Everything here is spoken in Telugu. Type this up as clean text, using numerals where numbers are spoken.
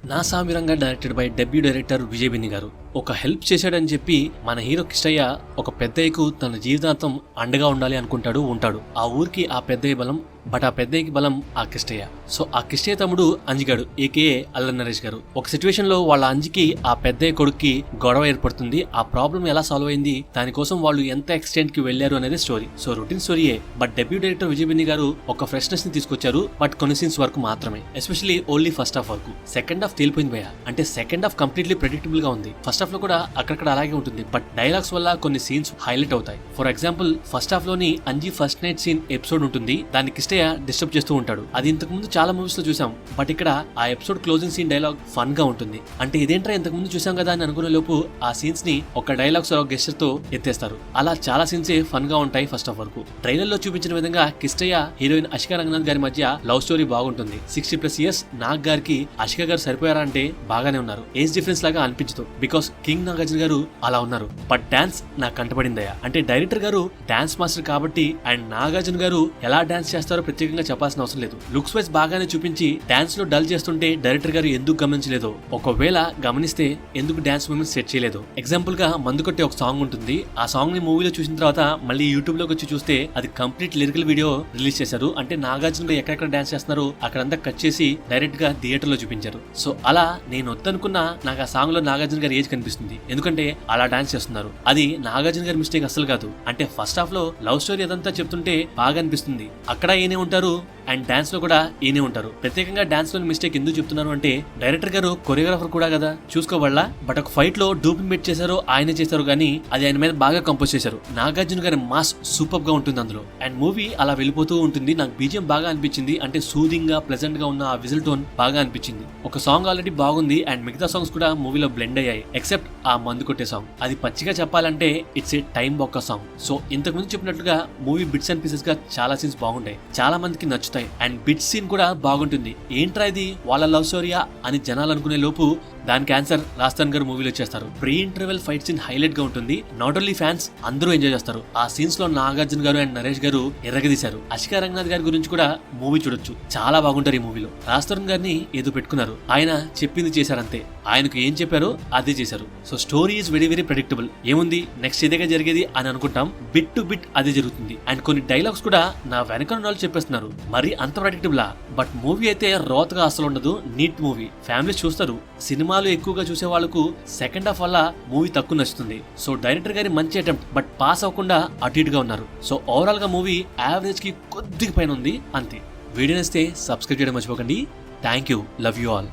నా Saamiranga directed by debut director Vijay Binni గారు ఒక హెల్ప్ చేశాడని చెప్పి మన హీరో కిష్టయ్య ఒక పెద్దయ్యకు తన జీవితాంతం అండగా ఉండాలి ఉంటాడు. ఆ ఊరికి ఆ పెద్దయ్య బలం, బట్ ఆ పెద్దయ్యకి బలం ఆ కిష్టయ్య. సో ఆ కిష్టయ్య తమ్ముడు అంజిగాడు ఏకేఏ అల్లరి నరేష్ గారు. ఒక సిచ్యువేషన్ లో వాళ్ళ అంజికి ఆ పెద్దయ్య కొడుక్కి గొడవ ఏర్పడుతుంది. ఆ ప్రాబ్లం ఎలా సాల్వ్ అయింది, దానికోసం వాళ్ళు ఎంత ఎక్స్టెంట్ కి వెళ్లారు అనేది స్టోరీ. సో రొటీన్ స్టోరీయే, but debut director Vijay Binni గారు ఒక ఫ్రెష్నెస్ ని తీసుకొచ్చారు. బట్ కొన్ని సీన్స్ వరకు మాత్రమే, ఎస్పెషల్లీ ఓన్లీ ఫస్ట్ హాఫ్ వరకు. సెకండ్ హాఫ్ తేలిపోయింది భయ్యా. అంటే సెకండ్ హాఫ్ కంప్లీట్లీ ప్రెడిక్టబుల్ గా ఉంది. ఫస్ట్ హాఫ్ లో కూడా అక్కడక్కడ అలాగే ఉంటుంది, బట్ డైలాగ్స్ వల్ల కొన్ని సీన్స్ హైలైట్ అవుతాయి. ఫర్ ఎగ్జాంపుల్ ఫస్ట్ హాఫ్ లోని Anji first night scene episode ఉంటుంది. దాన్ని కిష్టయ్య డిస్టర్బ్ చేస్తూ ఉంటాడు. అది ఇంతకు ముందు చాలా మూవీస్ లో చూసాం, బట్ ఇక్కడ ఆ episode closing scene dialogue fun గా ఉంటుంది. అంటే ఇదేంట్రా ఇంతకు ముందు చూసాం కదా అని అనుకునే లోపు ఆ సీన్స్ ని ఒక డైలాగ్స్ గెస్టర్ తో ఎత్తేస్తారు. అలా చాలా సీన్స్ ఫన్ గా ఉంటాయి ఫస్ట్ హాఫ్ వరకు. ట్రైలర్ లో చూపించిన విధంగా కిష్టయ్య హీరోయిన్ అషికా రంగనాథ్ గారి మధ్య లవ్ స్టోరీ బాగుంటుంది. 60+ ఇయర్స్ నాగ్ గారికి అషికా గారు సరిపోయారా అంటే బాగానే ఉన్నారు. ఏజ్ డిఫరెన్స్ లాగా అనిపించదు, బికాస్ కింగ్ నాగార్జున గారు అలా ఉన్నారు. బట్ డాన్స్ నాకు కంటపడిందయ్యా. అంటే డైరెక్టర్ గారు డాన్స్ మాస్టర్ కాబట్టి అండ్ నాగార్జున గారు ఎలా డాన్స్ చేస్తారో ప్రత్యేకంగా చెప్పాల్సిన అవసరం లేదు. లుక్స్ వైజ్ బాగానే చూపించి డాన్స్ లో డల్ చేస్తుంటే డైరెక్టర్ గారు ఎందుకు గమనించలేదు, ఒకవేళ గమనిస్తే ఎందుకు డాన్స్ మూమెంట్ సెట్ చేయలేదు. ఎగ్జాంపుల్ గా మందు కొట్టే ఒక సాంగ్ ఉంటుంది. ఆ సాంగ్ ని మూవీలో చూసిన తర్వాత మళ్ళీ యూట్యూబ్ లోకి వచ్చి చూస్తే అది కంప్లీట్ లిరికల్ వీడియో రిలీజ్ చేశారు. అంటే నాగార్జున గారు ఎక్కడెక్కడ డాన్స్ చేస్తున్నారు అక్కడంతా కట్ చేసి డైరెక్ట్ గా థియేటర్ లో చూపించారు. సో అలా నేను వద్దనుకున్నా నాకు ఆ సాంగ్ లో నాగార్జున గారి ఏజ్ కనిపిస్తుంది, ఎందుకంటే అలా డాన్స్ చేస్తున్నారు. అది నాగార్జున గారి మిస్టేక్ అసలు కాదు. అంటే ఫస్ట్ హాఫ్ లో లవ్ స్టోరీ అదంతా చెప్తుంటే బాగా అనిపిస్తుంది. అక్కడ ఈయనే ఉంటారు అండ్ డాన్స్ లో కూడా ఈయనే ఉంటారు. ప్రత్యేకంగా డాన్స్ లో మిస్టేక్ ఎందుకు చెప్తున్నారు అంటే డైరెక్టర్ గారు కొరియోగ్రాఫర్ కూడా కదా, చూసుకోవాలా. బట్ ఒక ఫైట్ లో డూపింగ్ పెట్టి చేశారు, ఆయనే చేశారు, కానీ అది ఆయన మీద బాగా కంపోజ్ చేశారు. నాగార్జున గారి మాస్ సూపర్ గా ఉంటుంది అందులో. అండ్ మూవీ అలా వెళ్ళిపోతూ ఉంటుంది. నాకు బీజిఎం బాగా అనిపించింది. అంటే సూదింగ్ గా ప్లెజెంట్ గా ఉన్న ఆ విజిల్ టోన్ బాగా అనిపించింది. ఒక సాంగ్ ఆల్రెడీ బాగుంది అండ్ మిగతా సాంగ్స్ కూడా మూవీలో బ్లెండ్ అయ్యాయి, ఎక్సెప్ట్ ఆ మందు కొట్టే సాంగ్. అది పచ్చిగా చెప్పాలంటే ఇట్స్ ఏ టైం బొక్క సాంగ్. సో ఇంతకు ముందు చెప్పినట్లుగా మూవీ బిట్స్ అండ్ పీసెస్ గా చాలా సీన్స్ బాగుంటాయి, చాలా మందికి నచ్చుతాయి. అండ్ బిట్స్ సీన్ కూడా బాగుంటుంది. ఏంట్రా ఇది వాళ్ళ లవ్ స్టోరీయా అని జనాలు అనుకునే లోపు దానికి ఆన్సర్ రాస్తాన్ గారు మూవీలో చేస్తారు. Pre interval fight scene highlight గా ఉంటుంది. నాట్ ఓన్లీ ఫ్యాన్స్, అందరూ ఎంజాయ్ చేస్తారు. ఆ సీన్స్ లో నాగార్జున గారు అండ్ నరేష్ గారు ఎర్రగదీశారు. అషికా రంగనాథ్ గారి గురించి కూడా మూవీ చూడొచ్చు, చాలా బాగుంటారు ఈ మూవీలో. రాస్తాన్ గారిని ఏదో పెట్టుకున్నారు, ఆయన చెప్పింది చేశారంతే. ఆయనకు ఏం చెప్పారో అదే చేశారు. So story is very very predictable. ఏముంది నెక్స్ట్ ఇదేగా జరిగేది అని అనుకుంటాం, బిట్ టు బిట్ అదే జరుగుతుంది. అండ్ కొన్ని డైలాగ్స్ కూడా నా వెనక వాళ్ళు చెప్పేస్తున్నారు, మరి అంత ప్రెడిక్టబులా. బట్ మూవీ అయితే రోతగా అసలు ఉండదు, నీట్ మూవీ. ఫ్యామిలీస్ చూస్తారు. సినిమాలు ఎక్కువగా చూసే వాళ్ళకు సెకండ్ హాఫ్ వల్ల మూవీ తక్కువ నచ్చుతుంది. సో డైరెక్టర్ గారి మంచి అటెంప్ట్, బట్ పాస్ అవ్వకుండా అటు ఇటుగా ఉన్నారు. సో ఓవరాల్ గా మూవీ యావరేజ్ కి కొద్దిగా పైన ఉంది అంతే. వీడియో నచ్చితే సబ్స్క్రైబ్ చేయడం మర్చిపోకండి. Thank you, love you all.